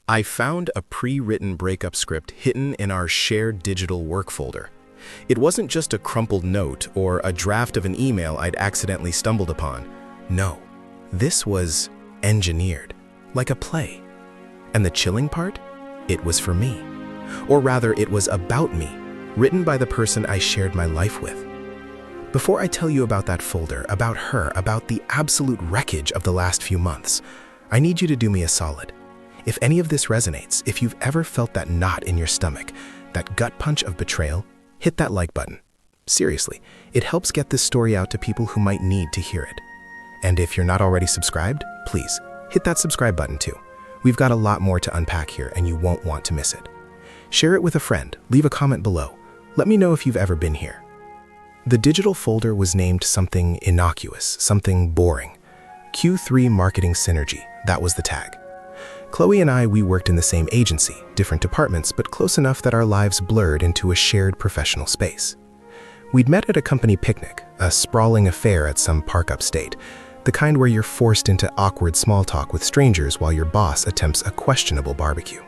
I found a pre-written breakup script hidden in our shared digital work folder. It wasn't just a crumpled note or a draft of an email I'd accidentally stumbled upon. No, this was engineered, like a play. And the chilling part? It was for me. Or rather, it was about me, written by the person I shared my life with. Before I tell you about that folder, about her, about the absolute wreckage of the last few months, I need you to do me a solid. If any of this resonates, if you've ever felt that knot in your stomach, that gut punch of betrayal, hit that like button. Seriously, it helps get this story out to people who might need to hear it. And if you're not already subscribed, please hit that subscribe button too. We've got a lot more to unpack here and you won't want to miss it. Share it with a friend, leave a comment below. Let me know if you've ever been here. The digital folder was named something innocuous, something boring. Q3 Marketing Synergy, that was the tag. Chloe and I, we worked in the same agency, different departments, but close enough that our lives blurred into a shared professional space. We'd met at a company picnic, a sprawling affair at some park upstate, the kind where you're forced into awkward small talk with strangers while your boss attempts a questionable barbecue.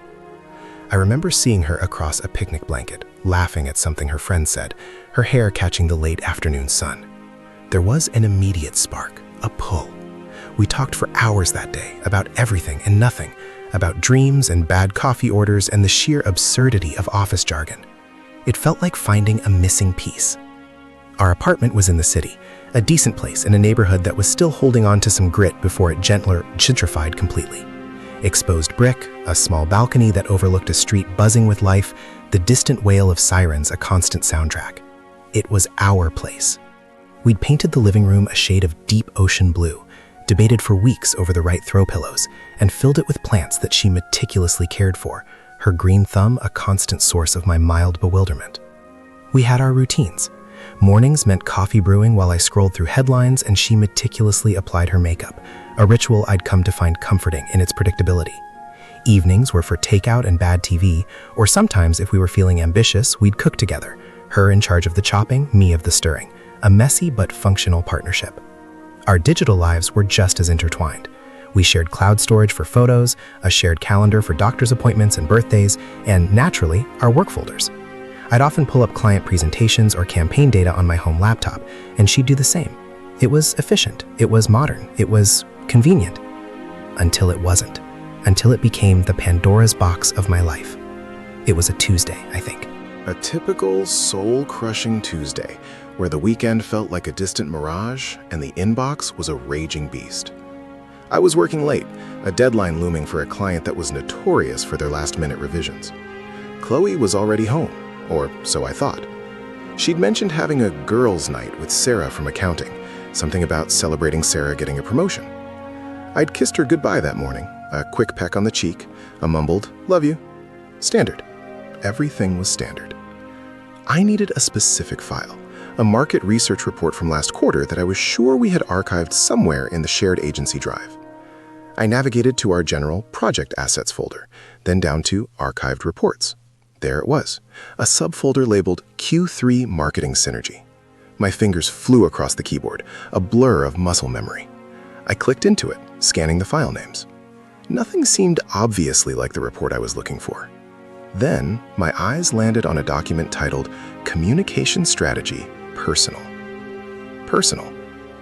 I remember seeing her across a picnic blanket, laughing at something her friend said, her hair catching the late afternoon sun. There was an immediate spark, a pull. We talked for hours that day about everything and nothing, about dreams and bad coffee orders and the sheer absurdity of office jargon. It felt like finding a missing piece. Our apartment was in the city, a decent place in a neighborhood that was still holding on to some grit before it gentrified completely. Exposed brick, a small balcony that overlooked a street buzzing with life, the distant wail of sirens a constant soundtrack. It was our place. We'd painted the living room a shade of deep ocean blue, debated for weeks over the right throw pillows, and filled it with plants that she meticulously cared for, her green thumb a constant source of my mild bewilderment. We had our routines. Mornings meant coffee brewing while I scrolled through headlines and she meticulously applied her makeup, a ritual I'd come to find comforting in its predictability. Evenings were for takeout and bad TV, or sometimes if we were feeling ambitious, we'd cook together, her in charge of the chopping, me of the stirring, a messy but functional partnership. Our digital lives were just as intertwined. We shared cloud storage for photos, a shared calendar for doctor's appointments and birthdays, and naturally, our work folders. I'd often pull up client presentations or campaign data on my home laptop, and she'd do the same. It was efficient, it was modern, it was convenient. Until it wasn't. Until it became the Pandora's box of my life. It was a Tuesday, I think. A typical soul-crushing Tuesday, where the weekend felt like a distant mirage and the inbox was a raging beast. I was working late, a deadline looming for a client that was notorious for their last-minute revisions. Chloe was already home, or so I thought. She'd mentioned having a girls' night with Sarah from accounting, something about celebrating Sarah getting a promotion. I'd kissed her goodbye that morning, a quick peck on the cheek, a mumbled, "Love you." Standard. Everything was standard. I needed a specific file, a market research report from last quarter that I was sure we had archived somewhere in the shared agency drive. I navigated to our general project assets folder, then down to archived reports. There it was, a subfolder labeled Q3 Marketing Synergy. My fingers flew across the keyboard, a blur of muscle memory. I clicked into it, scanning the file names. Nothing seemed obviously like the report I was looking for. Then, my eyes landed on a document titled Communication Strategy Personal. Personal.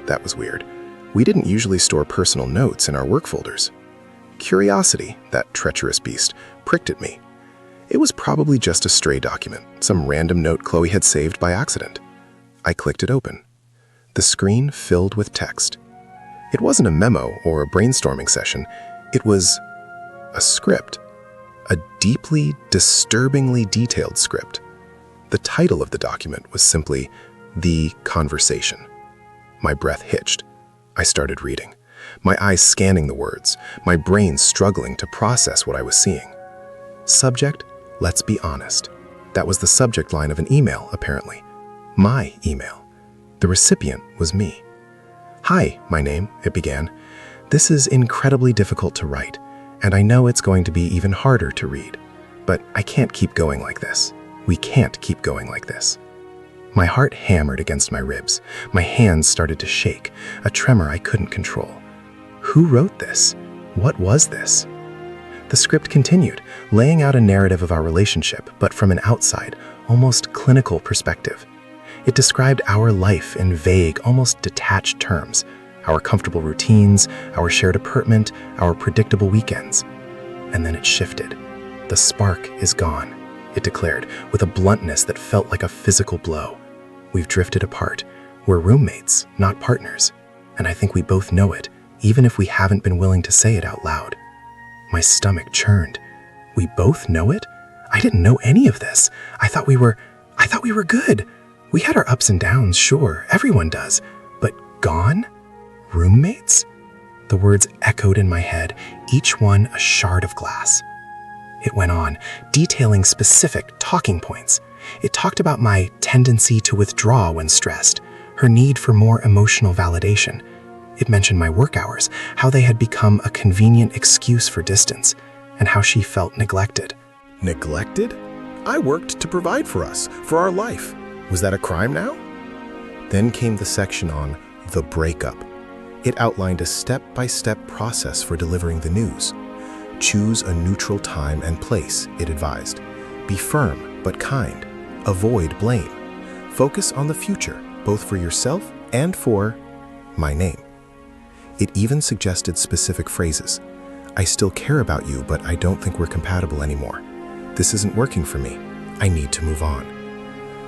That was weird. We didn't usually store personal notes in our work folders. Curiosity, that treacherous beast, pricked at me. It was probably just a stray document, some random note Chloe had saved by accident. I clicked it open. The screen filled with text. It wasn't a memo or a brainstorming session. It was a script. A deeply, disturbingly detailed script. The title of the document was simply The Conversation. My breath hitched. I started reading, my eyes scanning the words, my brain struggling to process what I was seeing. Subject, let's be honest. That was the subject line of an email, apparently. My email. The recipient was me. "Hi, my name," it began. "This is incredibly difficult to write, and I know it's going to be even harder to read. But I can't keep going like this. We can't keep going like this." My heart hammered against my ribs. My hands started to shake, a tremor I couldn't control. Who wrote this? What was this? The script continued, laying out a narrative of our relationship, but from an outside, almost clinical perspective. It described our life in vague, almost detached terms, our comfortable routines, our shared apartment, our predictable weekends. And then it shifted. The spark is gone, it declared, with a bluntness that felt like a physical blow. We've drifted apart. We're roommates, not partners. And I think we both know it, even if we haven't been willing to say it out loud. My stomach churned. We both know it? I didn't know any of this. I thought we were good. We had our ups and downs, sure, everyone does. But gone? Roommates? The words echoed in my head, each one a shard of glass. It went on, detailing specific talking points. It talked about my tendency to withdraw when stressed, her need for more emotional validation. It mentioned my work hours, how they had become a convenient excuse for distance, and how she felt neglected. Neglected? I worked to provide for us, for our life. Was that a crime now? Then came the section on the breakup. It outlined a step-by-step process for delivering the news. Choose a neutral time and place, it advised. Be firm but kind. Avoid blame. Focus on the future, both for yourself and for my name. It even suggested specific phrases. I still care about you, but I don't think we're compatible anymore. This isn't working for me. I need to move on.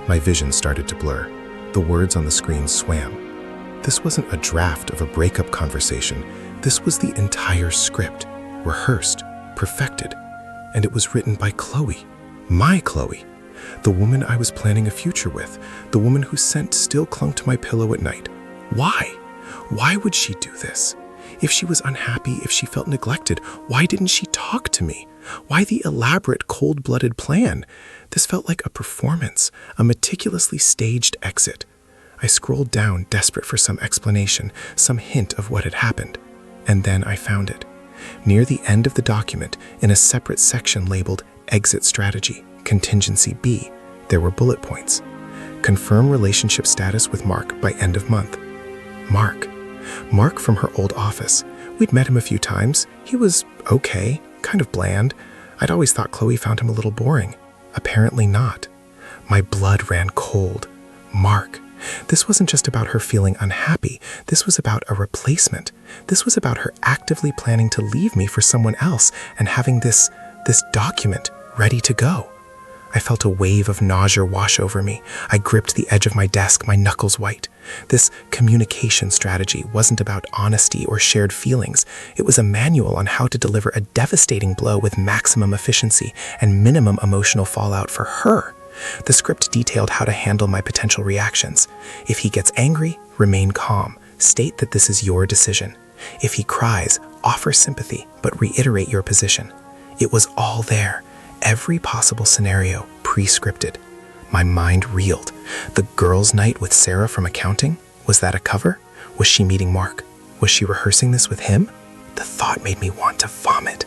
My vision started to blur. The words on the screen swam. This wasn't a draft of a breakup conversation. This was the entire script, rehearsed, perfected, and it was written by Chloe, my Chloe, the woman I was planning a future with, the woman whose scent still clung to my pillow at night. Why? Why would she do this? If she was unhappy, if she felt neglected, why didn't she talk to me? Why the elaborate, cold-blooded plan? This felt like a performance, a meticulously staged exit. I scrolled down, desperate for some explanation, some hint of what had happened. And then I found it. Near the end of the document, in a separate section labeled Exit Strategy, Contingency B, there were bullet points. Confirm relationship status with Mark by end of month. Mark from her old office. We'd met him a few times. He was okay, kind of bland. I'd always thought Chloe found him a little boring. Apparently not. My blood ran cold. Mark. This wasn't just about her feeling unhappy. This was about a replacement. This was about her actively planning to leave me for someone else and having this document ready to go. I felt a wave of nausea wash over me. I gripped the edge of my desk, my knuckles white. This communication strategy wasn't about honesty or shared feelings. It was a manual on how to deliver a devastating blow with maximum efficiency and minimum emotional fallout for her. The script detailed how to handle my potential reactions. If he gets angry, remain calm. State that this is your decision. If he cries, offer sympathy, but reiterate your position. It was all there. Every possible scenario pre-scripted. My mind reeled. The girls' night with Sarah from accounting? Was that a cover? Was she meeting Mark? Was she rehearsing this with him? The thought made me want to vomit.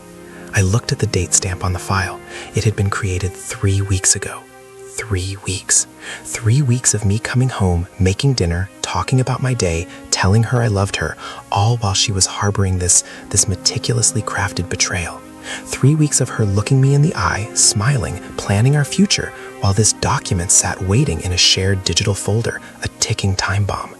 I looked at the date stamp on the file. It had been created 3 weeks ago. 3 weeks. 3 weeks of me coming home, making dinner, talking about my day, telling her I loved her, all while she was harboring this meticulously crafted betrayal. 3 weeks of her looking me in the eye, smiling, planning our future, while this document sat waiting in a shared digital folder, a ticking time bomb.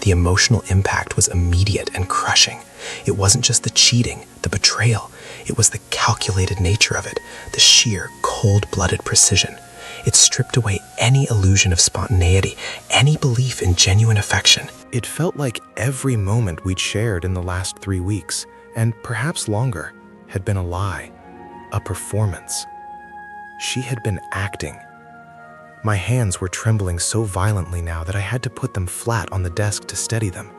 The emotional impact was immediate and crushing. It wasn't just the cheating, the betrayal. It was the calculated nature of it, the sheer, cold-blooded precision. It stripped away any illusion of spontaneity, any belief in genuine affection. It felt like every moment we'd shared in the last 3 weeks, and perhaps longer, had been a lie, a performance. She had been acting. My hands were trembling so violently now that I had to put them flat on the desk to steady them.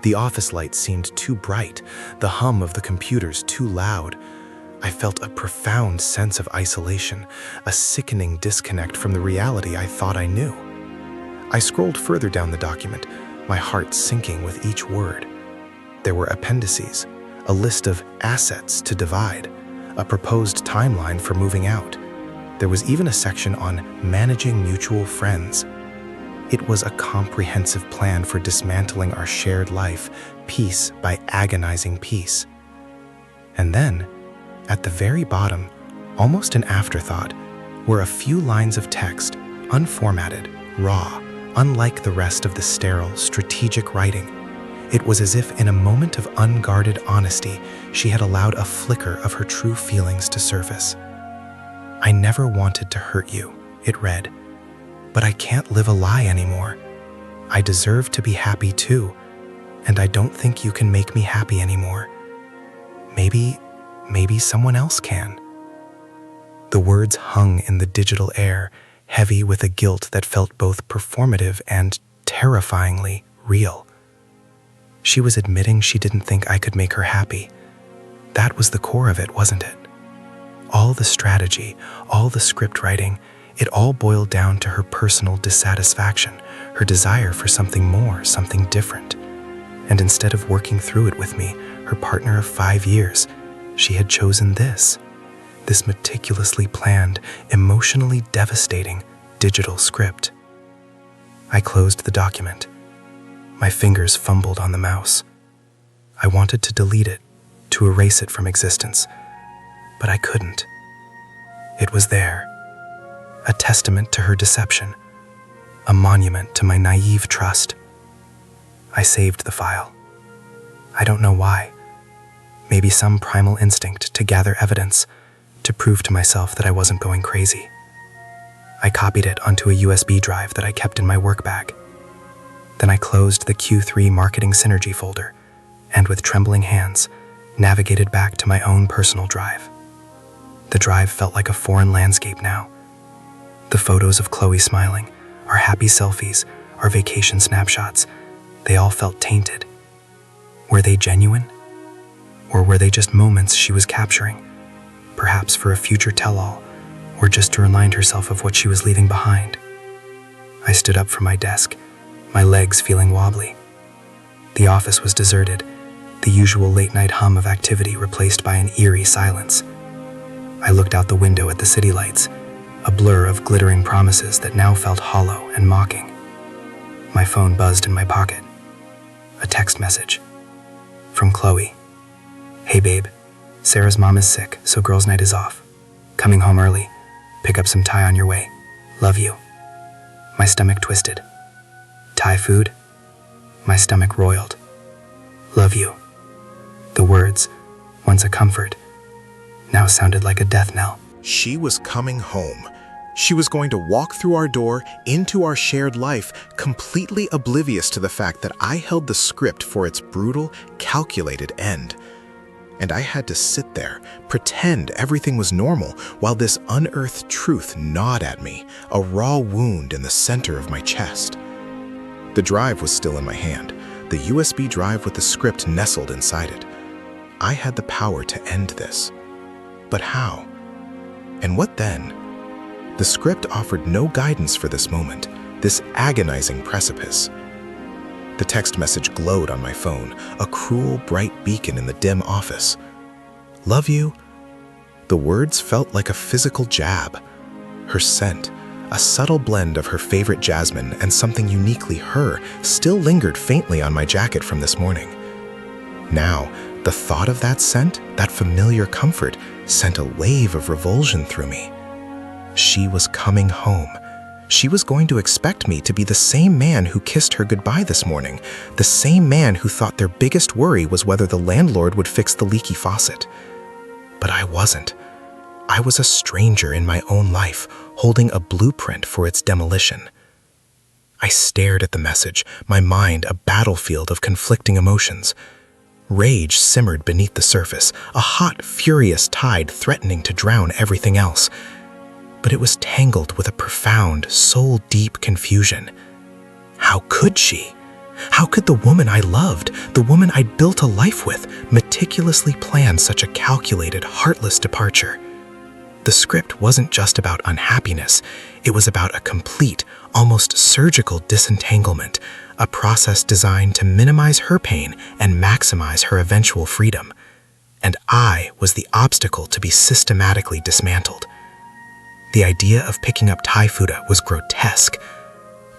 The office lights seemed too bright, the hum of the computers too loud. I felt a profound sense of isolation, a sickening disconnect from the reality I thought I knew. I scrolled further down the document, my heart sinking with each word. There were appendices, a list of assets to divide, a proposed timeline for moving out. There was even a section on managing mutual friends. It was a comprehensive plan for dismantling our shared life, piece by agonizing piece. And then At the very bottom, almost an afterthought, were a few lines of text, unformatted, raw, unlike the rest of the sterile, strategic writing. It was as if in a moment of unguarded honesty, she had allowed a flicker of her true feelings to surface. "I never wanted to hurt you," it read, "but I can't live a lie anymore. I deserve to be happy too, and I don't think you can make me happy anymore. Maybe someone else can." The words hung in the digital air, heavy with a guilt that felt both performative and terrifyingly real. She was admitting she didn't think I could make her happy. That was the core of it, wasn't it? All the strategy, all the script writing, it all boiled down to her personal dissatisfaction, her desire for something more, something different. And instead of working through it with me, her partner of 5 years, she had chosen this meticulously planned, emotionally devastating digital script. I closed the document. My fingers fumbled on the mouse. I wanted to delete it, to erase it from existence, but I couldn't. It was there, a testament to her deception, a monument to my naive trust. I saved the file. I don't know why. Maybe some primal instinct to gather evidence, to prove to myself that I wasn't going crazy. I copied it onto a USB drive that I kept in my work bag. Then I closed the Q3 Marketing Synergy folder, and with trembling hands, navigated back to my own personal drive. The drive felt like a foreign landscape now. The photos of Chloe smiling, our happy selfies, our vacation snapshots, they all felt tainted. Were they genuine? Or were they just moments she was capturing? Perhaps for a future tell-all, or just to remind herself of what she was leaving behind. I stood up from my desk, my legs feeling wobbly. The office was deserted, the usual late-night hum of activity replaced by an eerie silence. I looked out the window at the city lights, a blur of glittering promises that now felt hollow and mocking. My phone buzzed in my pocket. A text message. From Chloe. "Hey babe, Sarah's mom is sick, so girls' night is off. Coming home early. Pick up some Thai on your way. Love you." My stomach twisted. Thai food? My stomach roiled. Love you. The words, once a comfort, now sounded like a death knell. She was coming home. She was going to walk through our door into our shared life, completely oblivious to the fact that I held the script for its brutal, calculated end. And I had to sit there, pretend everything was normal, while this unearthed truth gnawed at me, a raw wound in the center of my chest. The drive was still in my hand, the USB drive with the script nestled inside it. I had the power to end this. But how? And what then? The script offered no guidance for this moment, this agonizing precipice. The text message glowed on my phone, a cruel, bright beacon in the dim office. Love you. The words felt like a physical jab. Her scent, a subtle blend of her favorite jasmine and something uniquely her, still lingered faintly on my jacket from this morning. Now, the thought of that scent, that familiar comfort, sent a wave of revulsion through me. She was coming home. She was going to expect me to be the same man who kissed her goodbye this morning, the same man who thought their biggest worry was whether the landlord would fix the leaky faucet. But I wasn't. I was a stranger in my own life, holding a blueprint for its demolition. I stared at the message, my mind a battlefield of conflicting emotions. Rage simmered beneath the surface, a hot, furious tide threatening to drown everything else. But it was tangled with a profound, soul-deep confusion. How could she? How could the woman I loved, the woman I'd built a life with, meticulously plan such a calculated, heartless departure? The script wasn't just about unhappiness. It was about a complete, almost surgical disentanglement, a process designed to minimize her pain and maximize her eventual freedom. And I was the obstacle to be systematically dismantled. The idea of picking up Thai food was grotesque.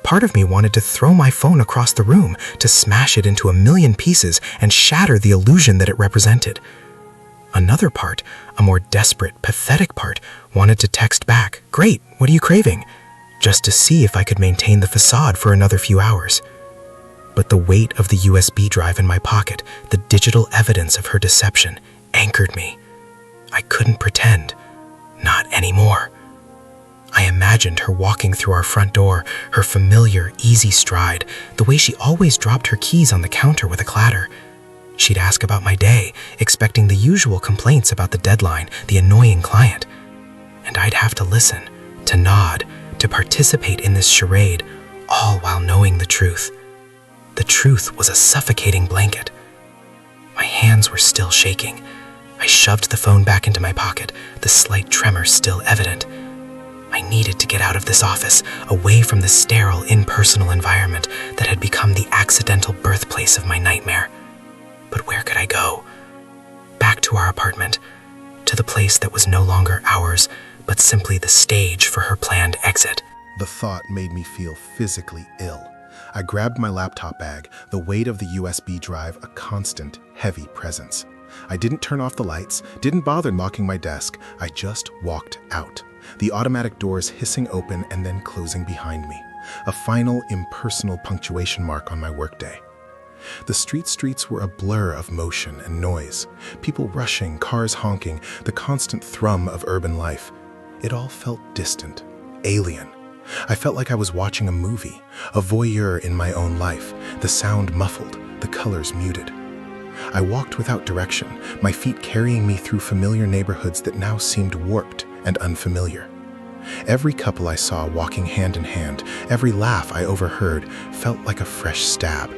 Part of me wanted to throw my phone across the room, to smash it into a million pieces and shatter the illusion that it represented. Another part, a more desperate, pathetic part, wanted to text back, "Great, what are you craving?" just to see if I could maintain the facade for another few hours. But the weight of the USB drive in my pocket, the digital evidence of her deception, anchored me. I couldn't pretend. Not anymore. I imagined her walking through our front door, her familiar, easy stride, the way she always dropped her keys on the counter with a clatter. She'd ask about my day, expecting the usual complaints about the deadline, the annoying client. And I'd have to listen, to nod, to participate in this charade, all while knowing the truth. The truth was a suffocating blanket. My hands were still shaking. I shoved the phone back into my pocket, the slight tremor still evident. I needed to get out of this office, away from the sterile, impersonal environment that had become the accidental birthplace of my nightmare. But where could I go? Back to our apartment, to the place that was no longer ours, but simply the stage for her planned exit. The thought made me feel physically ill. I grabbed my laptop bag, the weight of the USB drive a constant, heavy presence. I didn't turn off the lights, didn't bother locking my desk. I just walked out, the automatic doors hissing open and then closing behind me, a final impersonal punctuation mark on my workday. The streets were a blur of motion and noise, people rushing, cars honking, the constant thrum of urban life. It all felt distant, alien. I felt like I was watching a movie, a voyeur in my own life, the sound muffled, the colors muted. I walked without direction, my feet carrying me through familiar neighborhoods that now seemed warped and unfamiliar. Every couple I saw walking hand in hand, every laugh I overheard felt like a fresh stab.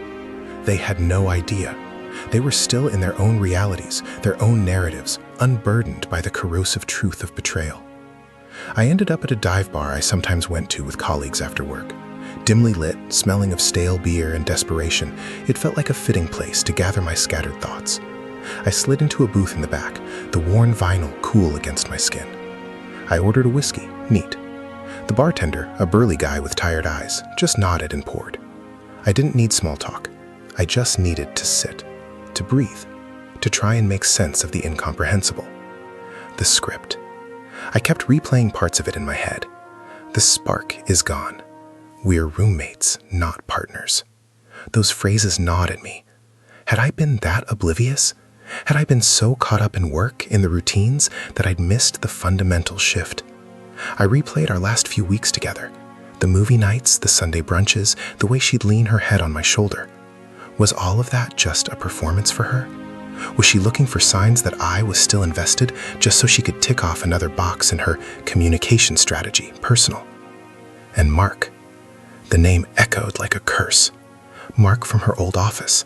They had no idea. They were still in their own realities, their own narratives, unburdened by the corrosive truth of betrayal. I ended up at a dive bar I sometimes went to with colleagues after work. Dimly lit, smelling of stale beer and desperation, it felt like a fitting place to gather my scattered thoughts. I slid into a booth in the back, the worn vinyl cool against my skin. I ordered a whiskey, neat. The bartender, a burly guy with tired eyes, just nodded and poured. I didn't need small talk. I just needed to sit, to breathe, to try and make sense of the incomprehensible. The script. I kept replaying parts of it in my head. The spark is gone. We're roommates, not partners. Those phrases gnawed at me. Had I been that oblivious? Had I been so caught up in work, in the routines, that I'd missed the fundamental shift? I replayed our last few weeks together. The movie nights, the Sunday brunches, the way she'd lean her head on my shoulder. Was all of that just a performance for her? Was she looking for signs that I was still invested just so she could tick off another box in her communication strategy, personal? And Mark. The name echoed like a curse. Mark from her old office.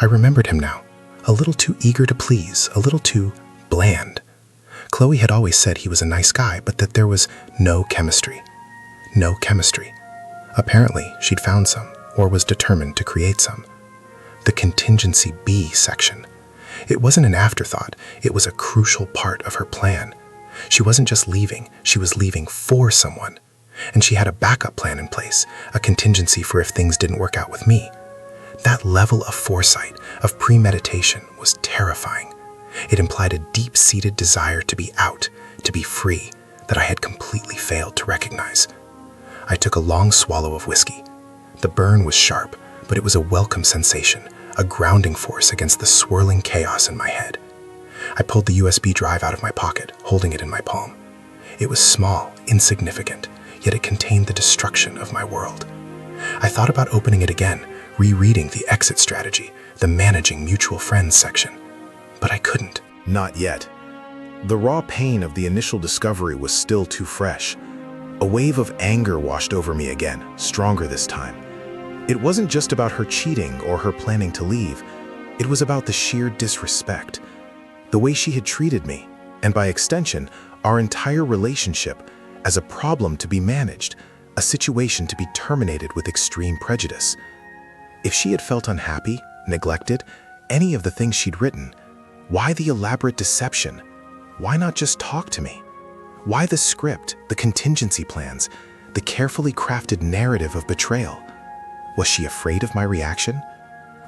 I remembered him now. A little too eager to please, a little too bland. Chloe had always said he was a nice guy, but that there was no chemistry. No chemistry. Apparently, she'd found some, or was determined to create some. The contingency B section. It wasn't an afterthought, it was a crucial part of her plan. She wasn't just leaving, she was leaving for someone. And she had a backup plan in place, a contingency for if things didn't work out with me. That level of foresight, of premeditation, was terrifying. It implied a deep-seated desire to be out, to be free, that I had completely failed to recognize. I took a long swallow of whiskey. The burn was sharp, but it was a welcome sensation, a grounding force against the swirling chaos in my head. I pulled the USB drive out of my pocket, holding it in my palm. It was small, insignificant, yet it contained the destruction of my world. I thought about opening it again, rereading the exit strategy, the managing mutual friends section. But I couldn't. Not yet. The raw pain of the initial discovery was still too fresh. A wave of anger washed over me again, stronger this time. It wasn't just about her cheating or her planning to leave. It was about the sheer disrespect. The way she had treated me, and by extension, our entire relationship, as a problem to be managed, a situation to be terminated with extreme prejudice. If she had felt unhappy, neglected, any of the things she'd written, why the elaborate deception? Why not just talk to me? Why the script, the contingency plans, the carefully crafted narrative of betrayal? Was she afraid of my reaction?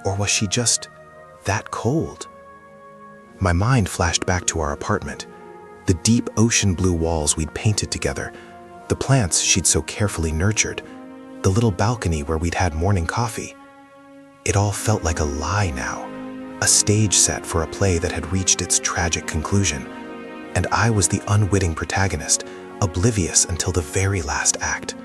Or was she just that cold? My mind flashed back to our apartment. The deep ocean blue walls we'd painted together, the plants she'd so carefully nurtured, the little balcony where we'd had morning coffee. It all felt like a lie now, a stage set for a play that had reached its tragic conclusion. And I was the unwitting protagonist, oblivious until the very last act.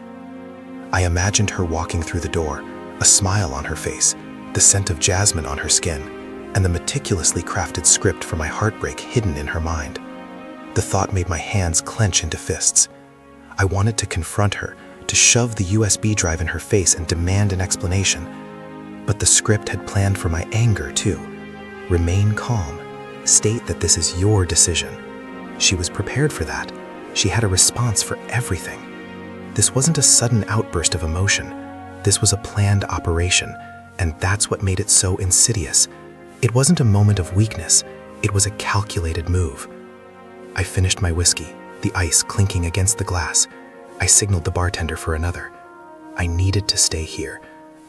I imagined her walking through the door, a smile on her face, the scent of jasmine on her skin, and the meticulously crafted script for my heartbreak hidden in her mind. The thought made my hands clench into fists. I wanted to confront her, to shove the USB drive in her face and demand an explanation. But the script had planned for my anger too. Remain calm. State that this is your decision. She was prepared for that. She had a response for everything. This wasn't a sudden outburst of emotion. This was a planned operation, and that's what made it so insidious. It wasn't a moment of weakness. It was a calculated move. I finished my whiskey, the ice clinking against the glass. I signaled the bartender for another. I needed to stay here,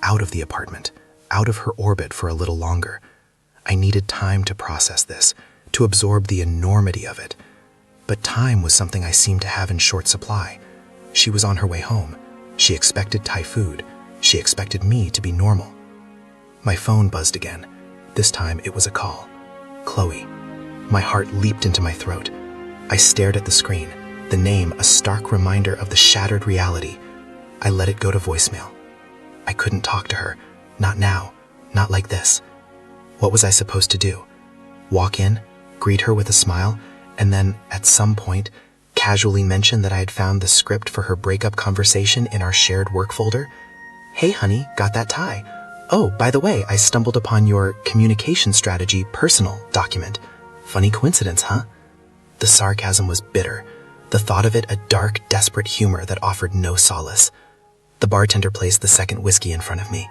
out of the apartment, out of her orbit for a little longer. I needed time to process this, to absorb the enormity of it. But time was something I seemed to have in short supply. She was on her way home. She expected Thai food. She expected me to be normal. My phone buzzed again. This time it was a call. Chloe. My heart leaped into my throat. I stared at the screen, the name a stark reminder of the shattered reality. I let it go to voicemail. I couldn't talk to her. Not now. Not like this. What was I supposed to do? Walk in, greet her with a smile, and then, at some point, casually mention that I had found the script for her breakup conversation in our shared work folder? Hey honey, got that tie? Oh, by the way, I stumbled upon your communication strategy personal document. Funny coincidence, huh? The sarcasm was bitter. The thought of it a dark, desperate humor that offered no solace. The bartender placed the second whiskey in front of me.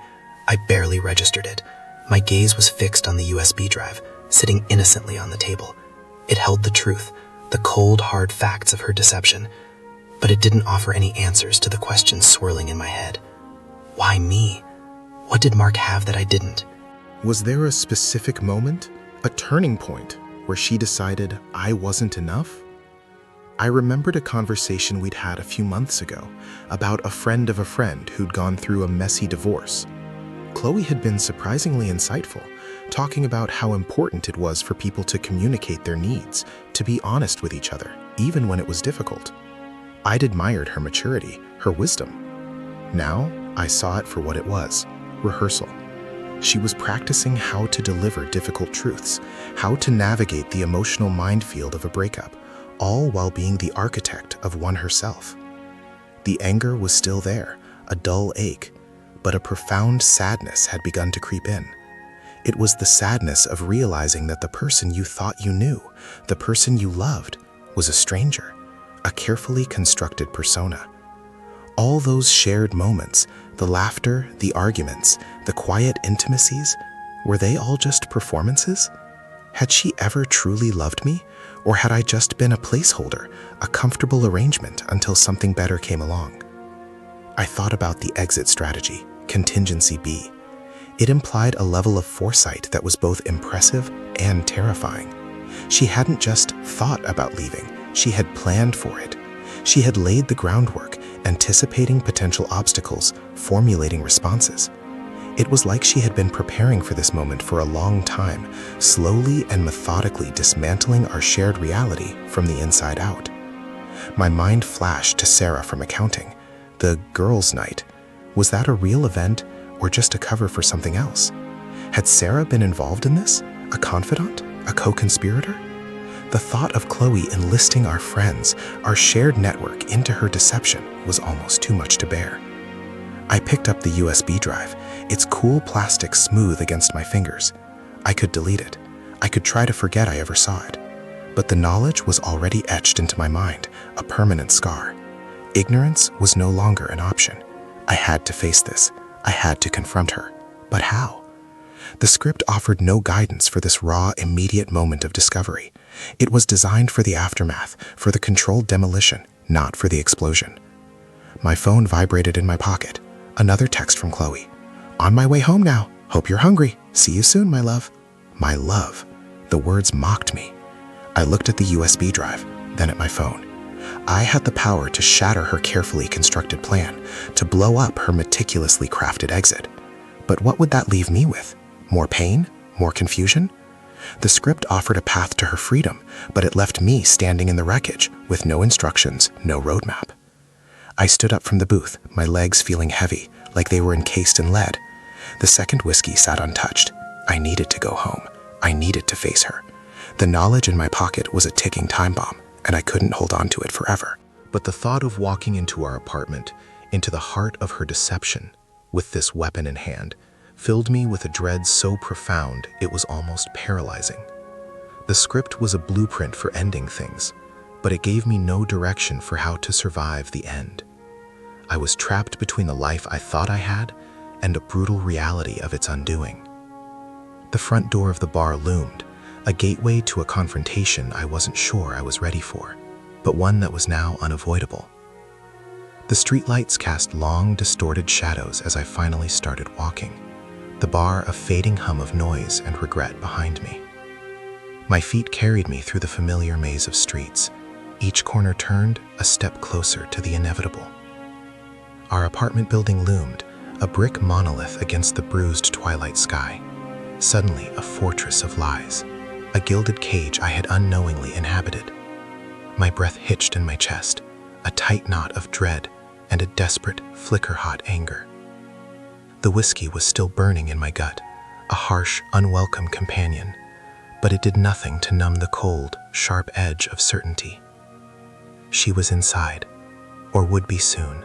I barely registered it. My gaze was fixed on the USB drive, sitting innocently on the table. It held the truth, the cold, hard facts of her deception, but it didn't offer any answers to the questions swirling in my head. Why me? What did Mark have that I didn't? Was there a specific moment, a turning point, where she decided I wasn't enough? I remembered a conversation we'd had a few months ago about a friend of a friend who'd gone through a messy divorce. Chloe had been surprisingly insightful, talking about how important it was for people to communicate their needs, to be honest with each other, even when it was difficult. I'd admired her maturity, her wisdom. Now, I saw it for what it was, rehearsal. She was practicing how to deliver difficult truths, how to navigate the emotional minefield of a breakup, all while being the architect of one herself. The anger was still there, a dull ache, but a profound sadness had begun to creep in. It was the sadness of realizing that the person you thought you knew, the person you loved, was a stranger, a carefully constructed persona. All those shared moments, the laughter, the arguments, the quiet intimacies, were they all just performances? Had she ever truly loved me, or had I just been a placeholder, a comfortable arrangement until something better came along? I thought about the exit strategy, contingency B. It implied a level of foresight that was both impressive and terrifying. She hadn't just thought about leaving, she had planned for it. She had laid the groundwork, anticipating potential obstacles, formulating responses. It was like she had been preparing for this moment for a long time, slowly and methodically dismantling our shared reality from the inside out. My mind flashed to Sarah from accounting. The girls' night. Was that a real event or just a cover for something else? Had Sarah been involved in this? A confidant? A co-conspirator? The thought of Chloe enlisting our friends, our shared network, into her deception was almost too much to bear. I picked up the USB drive, its cool plastic smooth against my fingers. I could delete it. I could try to forget I ever saw it. But the knowledge was already etched into my mind, a permanent scar. Ignorance was no longer an option. I had to face this. I had to confront her. But how? The script offered no guidance for this raw, immediate moment of discovery. It was designed for the aftermath, for the controlled demolition, not for the explosion. My phone vibrated in my pocket. Another text from Chloe. On my way home now. Hope you're hungry. See you soon, my love. My love. The words mocked me. I looked at the USB drive, then at my phone. I had the power to shatter her carefully constructed plan, to blow up her meticulously crafted exit. But what would that leave me with? More pain? More confusion? The script offered a path to her freedom, but it left me standing in the wreckage with no instructions, no roadmap. I stood up from the booth, my legs feeling heavy, like they were encased in lead. The second whiskey sat untouched. I needed to go home. I needed to face her. The knowledge in my pocket was a ticking time bomb, and I couldn't hold on to it forever. But the thought of walking into our apartment, into the heart of her deception, with this weapon in hand, filled me with a dread so profound it was almost paralyzing. The script was a blueprint for ending things, but it gave me no direction for how to survive the end. I was trapped between the life I thought I had and a brutal reality of its undoing. The front door of the bar loomed, a gateway to a confrontation I wasn't sure I was ready for, but one that was now unavoidable. The streetlights cast long, distorted shadows as I finally started walking, the bar a fading hum of noise and regret behind me. My feet carried me through the familiar maze of streets, each corner turned a step closer to the inevitable. Our apartment building loomed, a brick monolith against the bruised twilight sky, suddenly a fortress of lies, a gilded cage I had unknowingly inhabited. My breath hitched in my chest, a tight knot of dread and a desperate, flicker-hot anger. The whiskey was still burning in my gut, a harsh, unwelcome companion, but it did nothing to numb the cold, sharp edge of certainty. She was inside, or would be soon,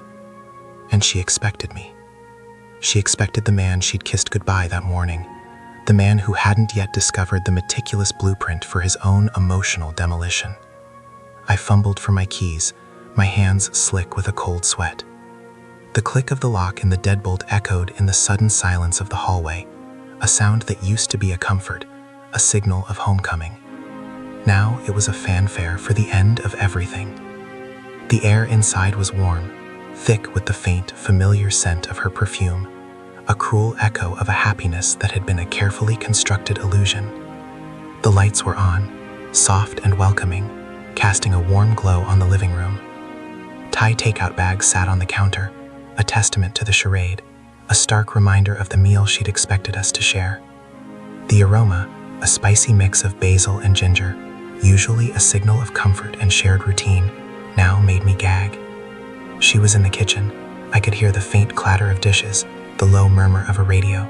and she expected me. She expected the man she'd kissed goodbye that morning, the man who hadn't yet discovered the meticulous blueprint for his own emotional demolition. I fumbled for my keys, my hands slick with a cold sweat. The click of the lock in the deadbolt echoed in the sudden silence of the hallway, a sound that used to be a comfort, a signal of homecoming. Now it was a fanfare for the end of everything. The air inside was warm, thick with the faint, familiar scent of her perfume, a cruel echo of a happiness that had been a carefully constructed illusion. The lights were on, soft and welcoming, casting a warm glow on the living room. Thai takeout bags sat on the counter, a testament to the charade, a stark reminder of the meal she'd expected us to share. The aroma, a spicy mix of basil and ginger, usually a signal of comfort and shared routine, now made me gag. She was in the kitchen. I could hear the faint clatter of dishes, the low murmur of a radio.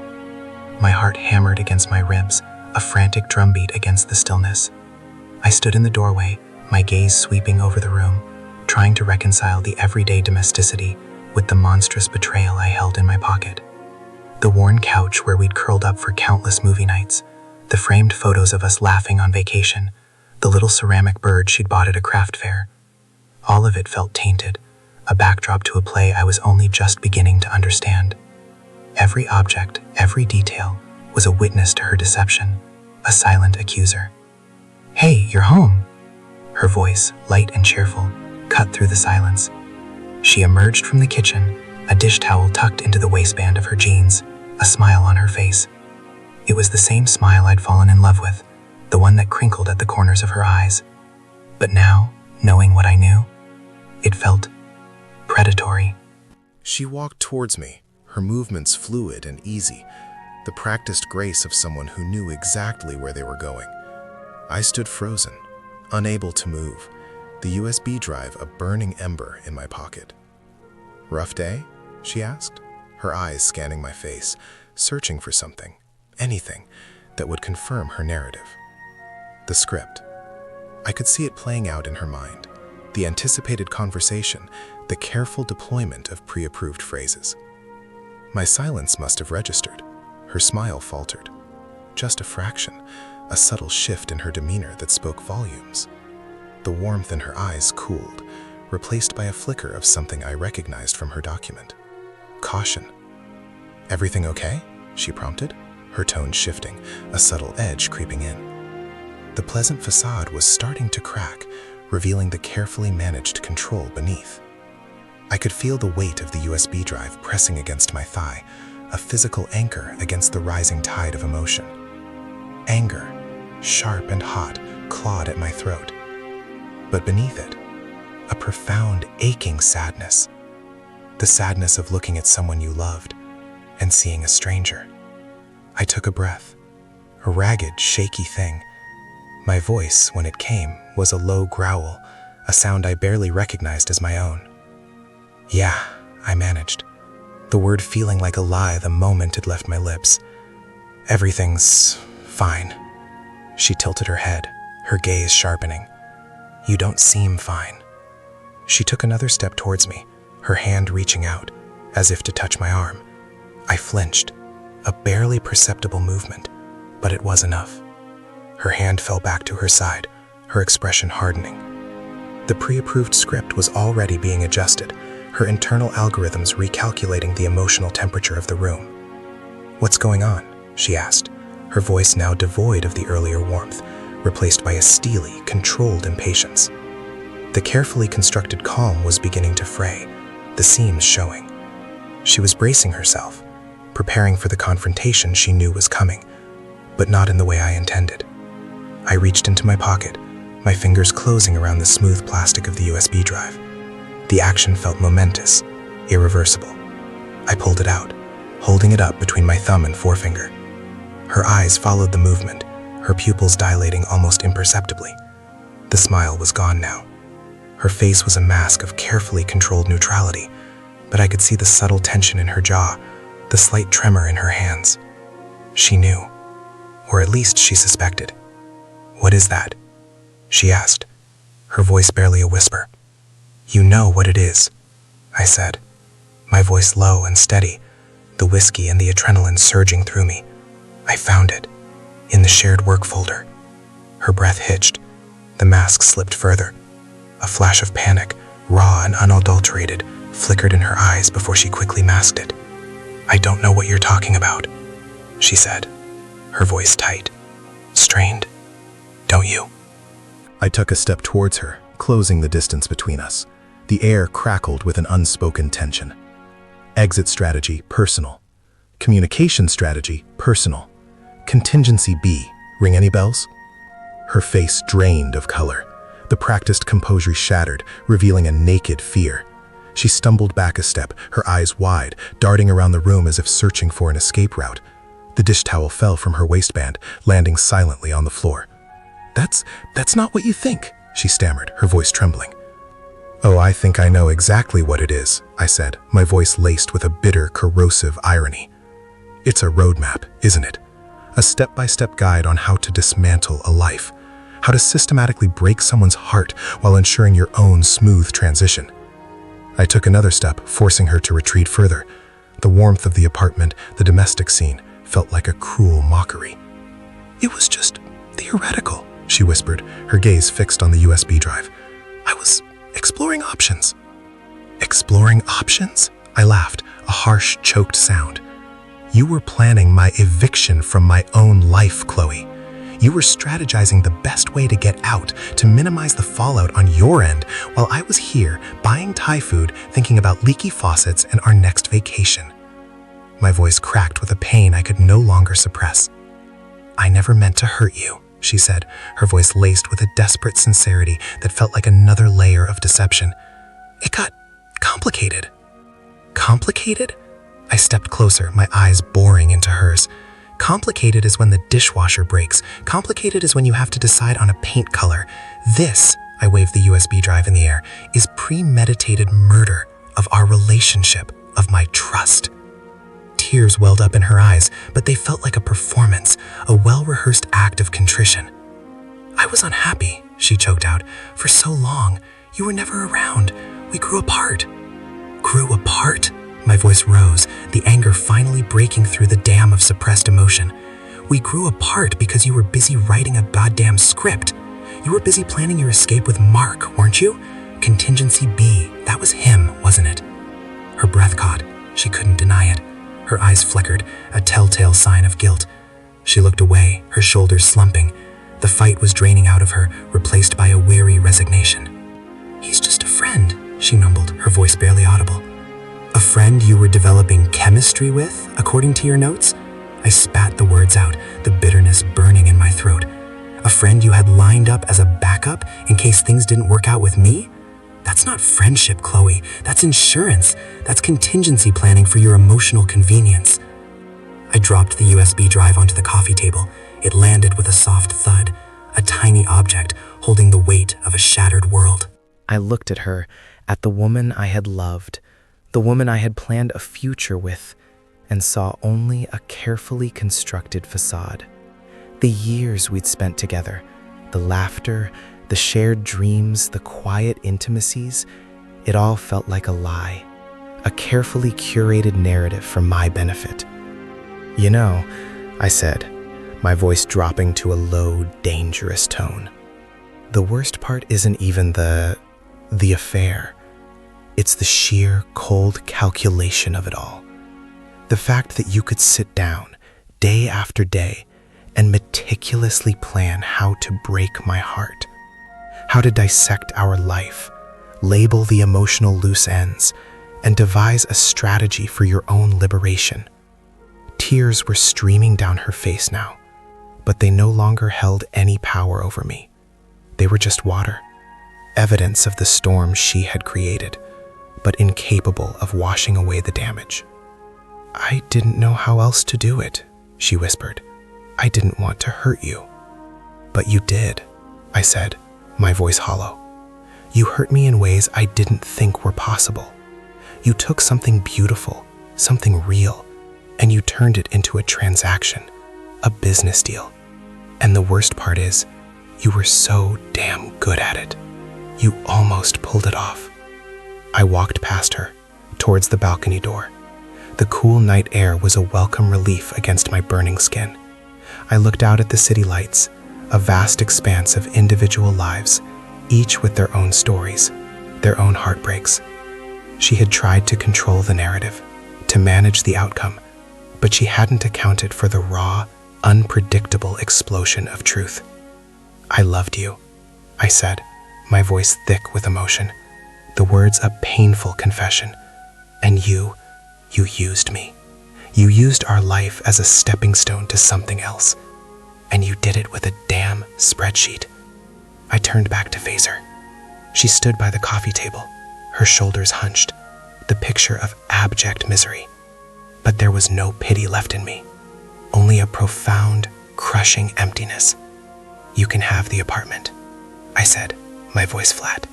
My heart hammered against my ribs, a frantic drumbeat against the stillness. I stood in the doorway, my gaze sweeping over the room, trying to reconcile the everyday domesticity with the monstrous betrayal I held in my pocket. The worn couch where we'd curled up for countless movie nights, the framed photos of us laughing on vacation, the little ceramic bird she'd bought at a craft fair. All of it felt tainted, a backdrop to a play I was only just beginning to understand. Every object, every detail, was a witness to her deception, a silent accuser. "Hey, you're home!" Her voice, light and cheerful, cut through the silence. She emerged from the kitchen, a dish towel tucked into the waistband of her jeans, a smile on her face. It was the same smile I'd fallen in love with, the one that crinkled at the corners of her eyes. But now, knowing what I knew, it felt predatory. She walked towards me, her movements fluid and easy, the practiced grace of someone who knew exactly where they were going. I stood frozen, unable to move, the USB drive a burning ember in my pocket. "Rough day?" she asked, her eyes scanning my face, searching for something, anything, that would confirm her narrative. The script. I could see it playing out in her mind, the anticipated conversation, the careful deployment of pre-approved phrases. My silence must have registered. Her smile faltered. Just a fraction, a subtle shift in her demeanor that spoke volumes. The warmth in her eyes cooled, replaced by a flicker of something I recognized from her document. Caution. "Everything okay?" she prompted, her tone shifting, a subtle edge creeping in. The pleasant facade was starting to crack, revealing the carefully managed control beneath. I could feel the weight of the USB drive pressing against my thigh, a physical anchor against the rising tide of emotion. Anger, sharp and hot, clawed at my throat. But beneath it, a profound, aching sadness. The sadness of looking at someone you loved and seeing a stranger. I took a breath, a ragged, shaky thing. My voice, when it came, was a low growl, a sound I barely recognized as my own. "Yeah," I managed, the word feeling like a lie the moment it left my lips. "Everything's fine." She tilted her head, her gaze sharpening. "You don't seem fine." She took another step towards me, her hand reaching out, as if to touch my arm. I flinched, a barely perceptible movement, but it was enough. Her hand fell back to her side, her expression hardening. The pre-approved script was already being adjusted, her internal algorithms recalculating the emotional temperature of the room. "What's going on?" she asked, her voice now devoid of the earlier warmth, replaced by a steely, controlled impatience. The carefully constructed calm was beginning to fray, the seams showing. She was bracing herself, preparing for the confrontation she knew was coming, but not in the way I intended. I reached into my pocket, my fingers closing around the smooth plastic of the USB drive. The action felt momentous, irreversible. I pulled it out, holding it up between my thumb and forefinger. Her eyes followed the movement, her pupils dilating almost imperceptibly. The smile was gone now. Her face was a mask of carefully controlled neutrality, but I could see the subtle tension in her jaw, the slight tremor in her hands. She knew, or at least she suspected. "What is that?" she asked, her voice barely a whisper. "You know what it is," I said, my voice low and steady, the whiskey and the adrenaline surging through me. "I found it, in the shared work folder." Her breath hitched, the mask slipped further. A flash of panic, raw and unadulterated, flickered in her eyes before she quickly masked it. "I don't know what you're talking about," she said, her voice tight, strained. "Don't you?" I took a step towards her, closing the distance between us. The air crackled with an unspoken tension. Exit strategy, personal. Communication strategy, personal. Contingency B, ring any bells? Her face drained of color. The practiced composure shattered, revealing a naked fear. She stumbled back a step, her eyes wide, darting around the room as if searching for an escape route. The dish towel fell from her waistband, landing silently on the floor. That's not what you think," she stammered, her voice trembling. "Oh, I think I know exactly what it is," I said, my voice laced with a bitter, corrosive irony. "It's a roadmap, isn't it? A step-by-step guide on how to dismantle a life, how to systematically break someone's heart while ensuring your own smooth transition." I took another step, forcing her to retreat further. The warmth of the apartment, the domestic scene, felt like a cruel mockery. "It was just theoretical," she whispered, her gaze fixed on the USB drive. "I was exploring options." "Exploring options?" I laughed, a harsh, choked sound. "You were planning my eviction from my own life, Chloe. You were strategizing the best way to get out, to minimize the fallout on your end, while I was here, buying Thai food, thinking about leaky faucets and our next vacation." My voice cracked with a pain I could no longer suppress. "I never meant to hurt you," she said, her voice laced with a desperate sincerity that felt like another layer of deception. "It got complicated." "Complicated?" I stepped closer, my eyes boring into hers. "Complicated is when the dishwasher breaks. Complicated is when you have to decide on a paint color. This," I waved the USB drive in the air, "is premeditated murder of our relationship, of my trust." Tears welled up in her eyes, but they felt like a performance, a well-rehearsed act of contrition. "I was unhappy," she choked out, "for so long. You were never around. We grew apart." "Grew apart?" My voice rose, the anger finally breaking through the dam of suppressed emotion. "We grew apart because you were busy writing a goddamn script. You were busy planning your escape with Mark, weren't you? Contingency B, that was him, wasn't it?" Her breath caught. She couldn't deny it. Her eyes flickered, a telltale sign of guilt. She looked away, her shoulders slumping. The fight was draining out of her, replaced by a weary resignation. "He's just a friend," she mumbled, her voice barely audible. "A friend you were developing chemistry with, according to your notes?" I spat the words out, the bitterness burning in my throat. A friend you had lined up as a backup in case things didn't work out with me? That's not friendship, Chloe. That's insurance. That's contingency planning for your emotional convenience. I dropped the USB drive onto the coffee table. It landed with a soft thud, a tiny object holding the weight of a shattered world. I looked at her, at the woman I had loved, the woman I had planned a future with, and saw only a carefully constructed facade. The years we'd spent together, the laughter, the shared dreams, the quiet intimacies, it all felt like a lie, a carefully curated narrative for my benefit. "You know," I said, my voice dropping to a low, dangerous tone, "the worst part isn't even the affair. It's the sheer, cold calculation of it all. The fact that you could sit down, day after day, and meticulously plan how to break my heart, how to dissect our life, label the emotional loose ends, and devise a strategy for your own liberation." Tears were streaming down her face now, but they no longer held any power over me. They were just water, evidence of the storm she had created, but incapable of washing away the damage. "I didn't know how else to do it," she whispered. "I didn't want to hurt you." "But you did," I said, my voice hollow. "You hurt me in ways I didn't think were possible. You took something beautiful, something real, and you turned it into a transaction, a business deal. And the worst part is, you were so damn good at it. You almost pulled it off." I walked past her, towards the balcony door. The cool night air was a welcome relief against my burning skin. I looked out at the city lights, a vast expanse of individual lives, each with their own stories, their own heartbreaks. She had tried to control the narrative, to manage the outcome, but she hadn't accounted for the raw, unpredictable explosion of truth. "I loved you," I said, my voice thick with emotion, the words a painful confession. "And you used me. You used our life as a stepping stone to something else. And you did it with a damn spreadsheet." I turned back to face her. She stood by the coffee table, her shoulders hunched, the picture of abject misery. But there was no pity left in me, only a profound, crushing emptiness. "You can have the apartment," I said, my voice flat.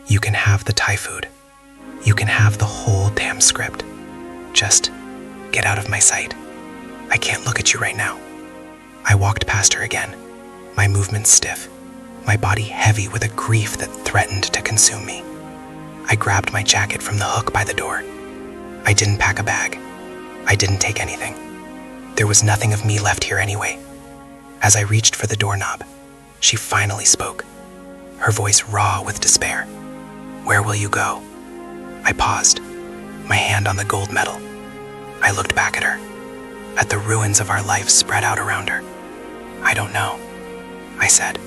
"You can have the Thai food. You can have the whole damn script. Just get out of my sight. I can't look at you right now." I walked past her again, my movements stiff, my body heavy with a grief that threatened to consume me. I grabbed my jacket from the hook by the door. I didn't pack a bag. I didn't take anything. There was nothing of me left here anyway. As I reached for the doorknob, she finally spoke, her voice raw with despair. "Where will you go?" I paused, my hand on the gold medal. I looked back at her, at the ruins of our life spread out around her. "I don't know," I said,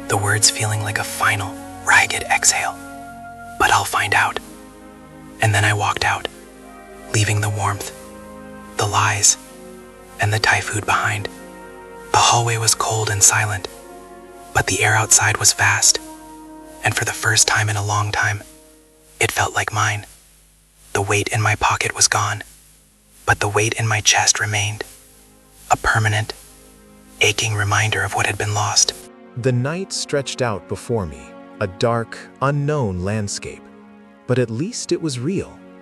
the words feeling like a final, ragged exhale. "But I'll find out." And then I walked out, leaving the warmth, the lies, and the Thai food behind. The hallway was cold and silent, but the air outside was vast, and for the first time in a long time, it felt like mine. The weight in my pocket was gone, but the weight in my chest remained, a permanent, aching reminder of what had been lost. The night stretched out before me, a dark, unknown landscape. But at least it was real.